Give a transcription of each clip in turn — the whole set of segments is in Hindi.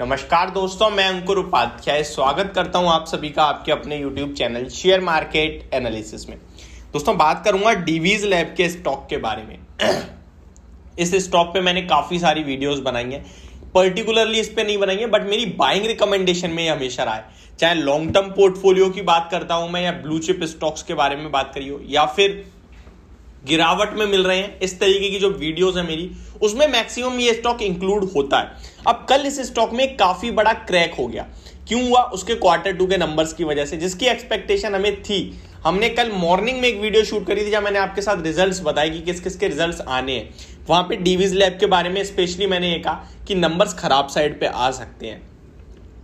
नमस्कार दोस्तों, मैं अंकुर उपाध्याय स्वागत करता हूं आप सभी का आपके अपने YouTube channel share market analysis में। दोस्तों बात करूंगा डीवीज लैब के स्टॉक के बारे में। इस स्टॉक पे मैंने काफ़ी सारी वीडियोस बनाई हैं, पर्टिकुलरली इस पे नहीं बनाई है बट मेरी बाइंग रिकमेंडेशन में ये हमेशा रहा है। चाहे लॉन्ग टर्म पोर्टफोलियो की बात करता हूं मैं, या ब्लू चिप स्टॉक्स के बारे में बात करी हो, या फिर गिरावट में मिल रहे हैं, इस तरीके की जो वीडियोस है मेरी, उसमें मैक्सिमम ये स्टॉक इंक्लूड होता है। अब कल इस स्टॉक में काफी बड़ा क्रैक हो गया। क्यों हुआ? उसके Q2 के नंबर्स की वजह से, जिसकी एक्सपेक्टेशन हमें थी। हमने कल मॉर्निंग में एक वीडियो शूट करी थी जहां मैंने आपके साथ रिजल्ट्स बताए कि किस किस के रिजल्ट्स आने हैं। वहां पे डीवीज लैब के बारे में स्पेशली मैंने ये कहा कि नंबर्स खराब साइड पे आ सकते हैं।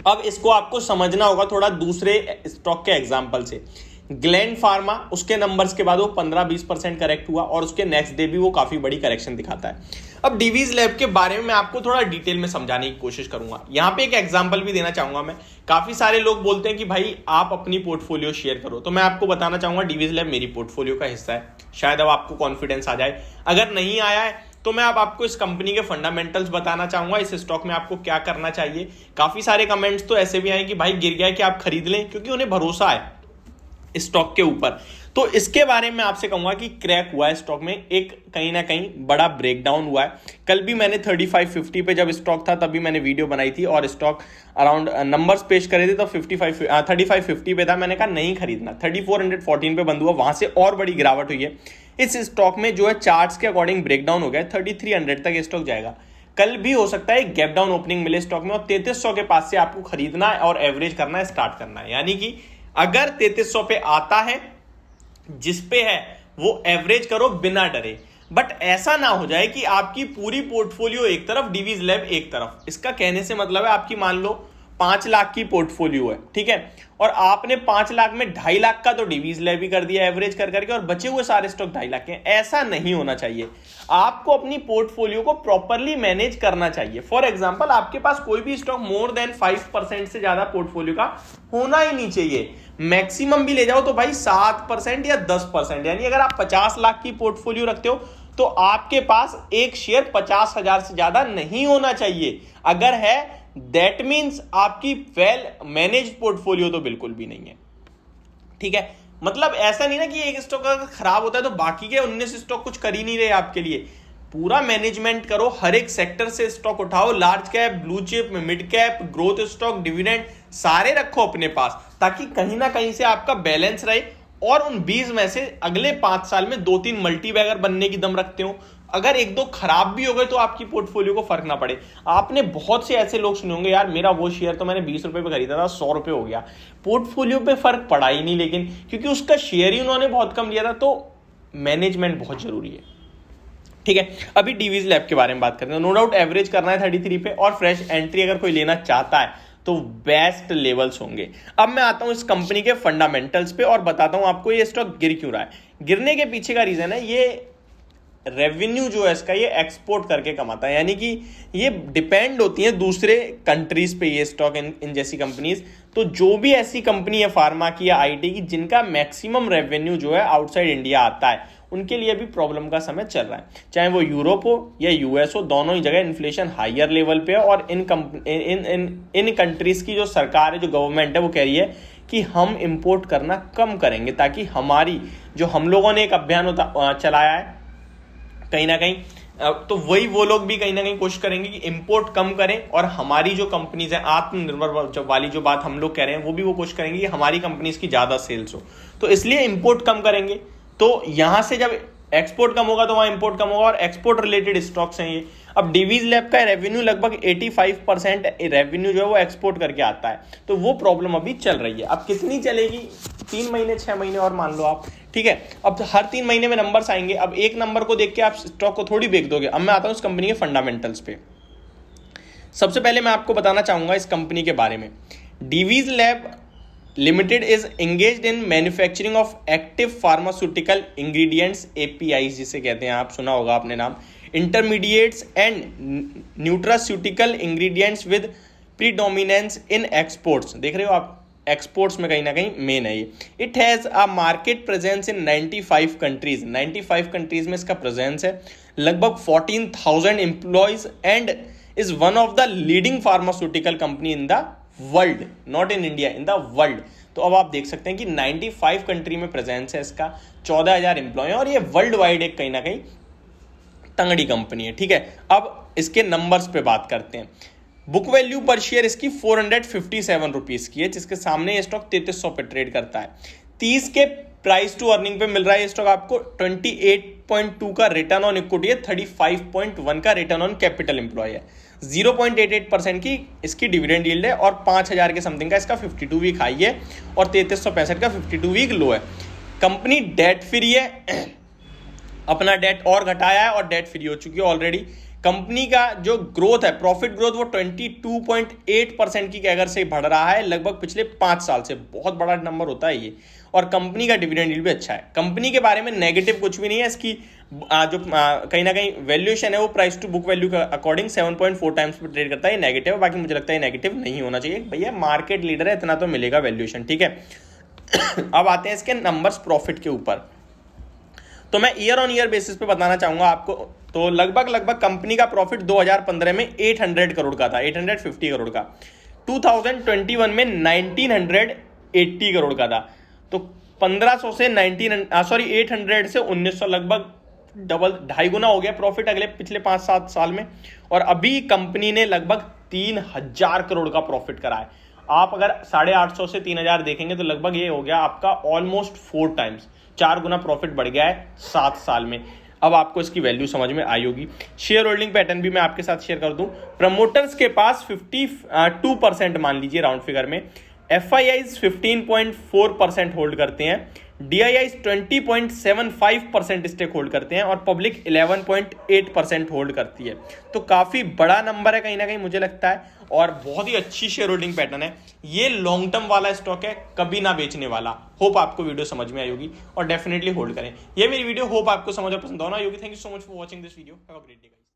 अब इसको आपको समझना होगा थोड़ा दूसरे स्टॉक के एग्जाम्पल से। ग्लैंड फार्मा, उसके नंबर्स के बाद वो 15-20% करेक्ट हुआ और उसके नेक्स्ट डे भी वो काफी बड़ी करेक्शन दिखाता है। अब डीवीज लैब के बारे में मैं आपको थोड़ा डिटेल में समझाने की कोशिश करूंगा। यहाँ पे एक एग्जांपल भी देना चाहूंगा मैं। काफी सारे लोग बोलते हैं कि भाई आप अपनी पोर्टफोलियो शेयर करो, तो मैं आपको बताना चाहूंगा डीवीज लैब मेरी पोर्टफोलियो का हिस्सा है। शायद अब आपको कॉन्फिडेंस आ जाए। अगर नहीं आया है तो मैं अब आपको इस कंपनी के फंडामेंटल्स बताना चाहूंगा, इस स्टॉक में आपको क्या करना चाहिए। काफी सारे कमेंट्स तो ऐसे भी आए कि भाई गिर गया है कि आप खरीद लें, क्योंकि उन्हें भरोसा है स्टॉक के ऊपर। तो इसके बारे में आपसे कहूंगा कि क्रैक हुआ है स्टॉक में, एक कहीं ना कहीं बड़ा ब्रेकडाउन हुआ है। कल भी मैंने 3550 पे जब स्टॉक था तभी मैंने वीडियो बनाई थी और स्टॉक अराउंड नंबर्स पेश करे थे तो 3550 पे था। मैंने कहा नहीं खरीदना। 3414 पे बंद हुआ, वहां से और बड़ी गिरावट हुई है। इस स्टॉक में जो है चार्ट्स के अकॉर्डिंग ब्रेकडाउन हो गया, 3300 तक स्टॉक जाएगा। कल भी हो सकता है गैप डाउन ओपनिंग मिले स्टॉक में और 3300 के पास से आपको खरीदना है और एवरेज करना है, स्टार्ट करना है। यानी कि अगर 3300 पे आता है, जिस पे है वो एवरेज करो बिना डरे। बट ऐसा ना हो जाए कि आपकी पूरी पोर्टफोलियो एक तरफ, डीवीज लैब एक तरफ। इसका कहने से मतलब है आपकी मान लो 5 लाख की पोर्टफोलियो है, ठीक है, और आपने 5 लाख में 2.5 लाख का तो डीवीज लैब ही कर दिया एवरेज कर करके, और बचे हुए सारे स्टॉक 2.5 लाख के। ऐसा नहीं होना चाहिए। आपको अपनी पोर्टफोलियो को प्रॉपरली मैनेज करना चाहिए। फॉर एग्जांपल, आपके पास कोई भी स्टॉक मोर देन 5% से ज्यादा पोर्टफोलियो का होना ही नहीं चाहिए। मैक्सिमम भी ले जाओ तो भाई 7% या 10%। यानी अगर आप 50 लाख की पोर्टफोलियो रखते हो तो आपके पास एक शेयर 50,000 से ज्यादा नहीं होना चाहिए। अगर है दैट मीन्स आपकी वेल मैनेज्ड पोर्टफोलियो तो बिल्कुल भी नहीं है, ठीक है। मतलब ऐसा नहीं ना कि एक स्टॉक अगर खराब होता है तो बाकी के 19 स्टॉक कुछ कर ही नहीं रहे आपके लिए। पूरा मैनेजमेंट करो, हर एक सेक्टर से स्टॉक उठाओ, large cap, blue chip, mid cap, growth stock, dividend सारे रखो अपने पास, ताकि कहीं ना कहीं से आपका बैलेंस रहे। और उन 20 में से अगले 5 साल में 2-3 मल्टी बैगर बनने की दम रखते हो। अगर 1-2 खराब भी हो गए तो आपकी पोर्टफोलियो को फर्क ना पड़े। आपने बहुत से ऐसे लोग सुने होंगे, यार मेरा वो शेयर तो मैंने 20 रुपए पे खरीदा था, 100 रुपए हो गया, पोर्टफोलियो पे फर्क पड़ा ही नहीं। लेकिन क्योंकि उसका शेयर ही उन्होंने बहुत कम लिया था। तो मैनेजमेंट बहुत जरूरी है, ठीक है। अभी डीवीज लैब के बारे में बात करते हैं। नो डाउट एवरेज करना है 33 पे, और फ्रेश एंट्री अगर कोई लेना चाहता है तो बेस्ट लेवल्स होंगे। अब मैं आता हूं इस कंपनी के फंडामेंटल्स पे और बताता हूं आपको ये स्टॉक गिर क्यों रहा है। गिरने के पीछे का रीजन है, ये रेवेन्यू जो है इसका, ये एक्सपोर्ट करके कमाता है। यानी कि ये डिपेंड होती है दूसरे कंट्रीज पे ये स्टॉक, इन जैसी कंपनीज। तो जो भी ऐसी कंपनी है फार्मा की या आईटी की जिनका मैक्सिमम रेवेन्यू जो है आउटसाइड इंडिया आता है, उनके लिए भी प्रॉब्लम का समय चल रहा है। चाहे वो यूरोप हो या यूएस हो, दोनों ही जगह इन्फ्लेशन हायर लेवल पे है। और इन कंट्रीज की जो सरकार है, जो गवर्नमेंट है, वो कह रही है कि हम इंपोर्ट करना कम करेंगे, ताकि हमारी जो हम लोगों ने एक अभियान चलाया है कहीं ना कहीं, तो वही वो लोग भी कहीं ना कहीं कोशिश करेंगे कि इंपोर्ट कम करें। और हमारी जो कंपनीज है आत्मनिर्भर वाली जो बात हम लोग कह रहे हैं, वो भी वो कोशिश करेंगे कि हमारी कंपनीज की ज्यादा सेल्स हो, तो इसलिए इंपोर्ट कम करेंगे। तो यहां से जब एक्सपोर्ट कम होगा तो वहां इंपोर्ट कम होगा, और एक्सपोर्ट रिलेटेड स्टॉक्स हैं ये। अब डीवीज लैब का रेवेन्यू लगभग 85% रेवेन्यू जो है वो एक्सपोर्ट करके आता है। तो वो प्रॉब्लम अभी चल रही है। अब कितनी चलेगी? 3 महीने 6 महीने और मान लो आप, ठीक है। अब हर 3 महीने में नंबर्स आएंगे। अब एक नंबर को देख के आप स्टॉक को थोड़ी बेच दोगे। अब मैं आता हूं इस कंपनी के फंडामेंटल्स पे। सबसे पहले मैं आपको बताना चाहूंगा इस कंपनी के बारे में। Divi's lab limited is engaged in manufacturing of active pharmaceutical ingredients, APIs जिसे कहते हैं, आप सुना होगा आपने नाम, intermediates and nutraceutical ingredients with predominance in exports. देख रहे हो आप, एक्सपोर्ट्स में कहीं ना कहीं मेन है ये। It has a market presence in 95 countries. 95 countries में इसका प्रेजेंस है। लगभग 14,000 employees and is one of the leading pharmaceutical company in the world, not in India, in the world. तो अब आप देख सकते हैं कि 95 कंट्री में प्रेजेंस है इसका, 14,000 एम्प्लॉय है और ये वर्ल्ड वाइड एक कहीं ना कहीं तंगड़ी कंपनी है, ठीक है। अब इसके नंबर्स पे बात करते हैं। बुक वैल्यू पर शेयर इसकी 457 रुपीज की है, जिसके सामने ये स्टॉक 3300 पे ट्रेड करता है। 30 के प्राइस टू अर्निंग पे मिल रहा है ये स्टॉक आपको। 28.2 का रिटर्न ऑन इक्विटी है, 35.1 का रिटर्न ऑन कैपिटल एम्प्लॉय है, 0.88% की इसकी डिविडेंड यील्ड है और 5,000 के समथिंग का इसका 52 वीक हाई है और 3365 का 52 वीक लो है। कंपनी डेट फ्री है, अपना डेट और घटाया है और डेट फ्री हो चुकी है ऑलरेडी। कंपनी का जो ग्रोथ है, प्रॉफिट ग्रोथ, वो 22.8% की कैगर से बढ़ रहा है लगभग पिछले 5 साल से। बहुत बड़ा नंबर होता है ये। और कंपनी का डिविडेंड यील्ड भी अच्छा है। कंपनी के बारे में नेगेटिव कुछ भी नहीं है। इसकी जो कहीं ना कहीं वैल्यूएशन है वो प्राइस टू बुक वैल्यू का अकॉर्डिंग 7.4 टाइम्स पे ट्रेड करता है। नेगेटिव है, बाकी मुझे लगता है नेगेटिव नहीं होना चाहिए। भैया मार्केट लीडर है, इतना तो मिलेगा वैल्यूएशन, ठीक है। अब आते हैं इसके नंबर्स प्रॉफिट के ऊपर। तो मैं ईयर ऑन ईयर बेसिस पे बताना चाहूंगा आपको। तो लगभग कंपनी का प्रॉफिट 2015 में 800 करोड़ का था, 850 करोड़ का। 2021 में 1980 करोड़ का था। तो 1500 से 800 से 1900, लगभग डबल, 2.5 गुना हो गया प्रॉफिट अगले पिछले 5-7 साल में। और अभी कंपनी ने लगभग 3000 करोड़ का प्रॉफिट करा है। आप अगर 850 से 3000 देखेंगे तो लगभग ये हो गया आपका ऑलमोस्ट 4 टाइम्स, 4 गुना प्रॉफिट बढ़ गया है 7 साल में। अब आपको इसकी वैल्यू समझ में आई होगी। शेयर होल्डिंग पैटर्न भी मैं आपके साथ शेयर कर दूं। प्रमोटर्स के पास 52% मान लीजिए राउंड फिगर में, FIIs 15.4% होल्ड करते हैं, DIIs 20.75% स्टेक होल्ड करते हैं और पब्लिक 11.8% होल्ड करती है। तो काफी बड़ा नंबर है कहीं ना कहीं मुझे लगता है, और बहुत ही अच्छी शेयर होल्डिंग पैटर्न है। ये लॉन्ग टर्म वाला स्टॉक है, कभी ना बेचने वाला। होप आपको वीडियो समझ में आई होगी और डेफिनेटली होल्ड करें। ये मेरी वीडियो होप आपको समझ और पसंद होना होगी। Thank you so much for watching this video. Have a great day.